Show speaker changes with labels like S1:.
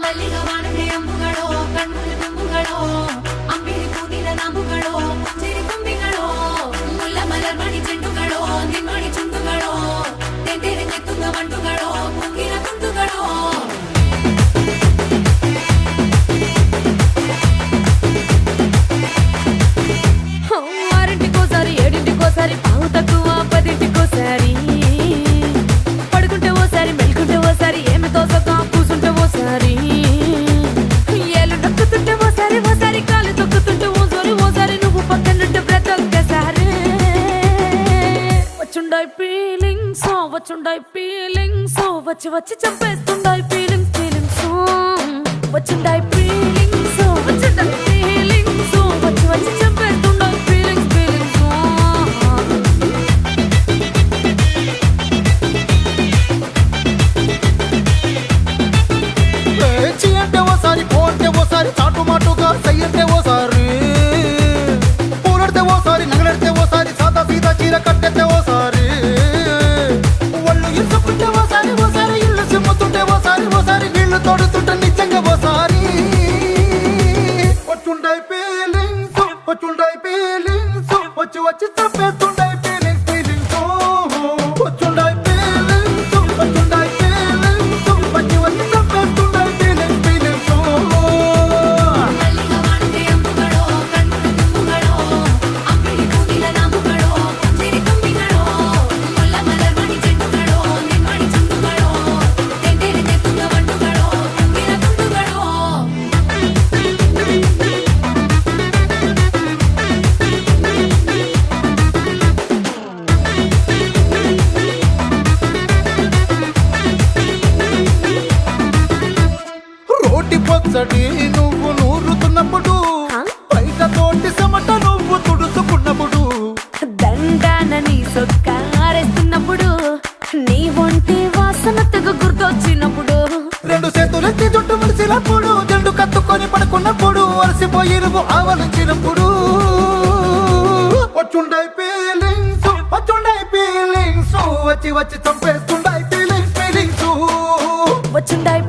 S1: ಮಲ್ಲಿಗ ವಾಣದೆ ಅಂಬುಗಳೋ ಕಣ್ಣುಗಳ ತುಂಬುಗಳೋ ಅಂಬಿರಿ ಕೂದಿನ ನಂಬುಗಳೋ ಚಿರಿ ತುಂಬಿಗಳೋ ಮುಲ್ಲ ಮಲರ್ಮಣಿ ಚೆಂಡುಗಳೋ ನಿನ್ಮಣಿ ಚುಂಡುಗಳೋ ತೆಂದೆರೆ ತೆತ್ತುಂಗ ಮಂಟುಗಳೋ ಮುಂಗಿನ ತುಂಡುಗಳೋ ఆరింటికోసారి ఏడింటికోసారి పావు తక్కువ పదింటికోసారి పడుకుంటే ఓసారి మెలుకుంటే ఓసారి ఏమి తోసక కూసుంటే ఓసారి ఏళ్ళు నొక్కుతుంటే ఓసారి ఓసారి కాలు తొక్కుతుంటే ఓసారి ఓసారి నువ్వు పక్కనుంటే బ్రతొక్కసారి వచ్చుండాయి ఫీలింగ్స్ వచ్చి వచ్చి చంపేస్తుండాయి ఫీలింగ్స్ వచ్చుండాయి ఫీలింగ్స్ వచ్చి వచ్చి చంపేస్తుండాయి ఫీలింగ్స్
S2: అంటే ఓసారి పోంటే ఓసారి చాటు మాటుగా సయ్యంటే ఓసారి పూలడితే ఓసారి నగలడితే ఓసారి సాదా సీదా చీర కట్టెతే ఓసారి ఒళ్ళు ఇసుకుంటే ఓసారి ఓసారి ఇల్లు సిమ్ముతుంటే ఓసారి ఓసారి నీళ్లు తోడుతుంటే నిజంగా ఓసారి వచ్చుండాయి ఫీలింగ్స్ వచ్చి వచ్చి తప్పేస్తుండాయి ఫీలింగ్స్ వచ్చుండాయి ఫీలింగ్స్ వచ్చి వచ్చి తప్పేస్తుండాయి ఫీలింగ్స్
S1: ಮಲ್ಲಿಗ ವಾಣದೆ ಅಂಬುಗಳೋ ಕಣ್ಣುಗಳ ತುಂಬುಗಳೋ ಅಂಬಿರಿ ಕೂದಿನ ನಂಬುಗಳೋ ಚಿರಿ ತುಂಬಿಗಳೋ ಮುಲ್ಲ ಮಲರ್ಮಣಿ ಚೆಂಡುಗಳೋ ನಿನ್ಮಣಿ ಚುಂಡುಗಳೋ ತೆಂದೆರೆ ತೆತ್ತುಂಗ ಮಂಟುಗಳೋ ಮುಂಗಿನ ತುಂಡುಗಳೋ
S2: రోటి పచ్చడి నువ్వు నూరుతున్నప్పుడు బయట తోటి సమట నువ్వు తుడుచుకున్నప్పుడు
S1: దండాన నీ సొక్కారేస్తున్నప్పుడు నీ ఒంటి వాసన తెగ గుర్తొచ్చినప్పుడు
S2: రెండు చేతులెత్తి జుట్టు ముడిసినప్పుడు జండు కత్తుకొని పడుకున్నప్పుడు అలసిపోయి నువ్వు ఆవలించినప్పుడు వచ్చుండాయి ఫీలింగ్స్ వచ్చి వచ్చి చంపేస్తుండాయి ఫీలింగ్స్
S1: వచ్చుండాయి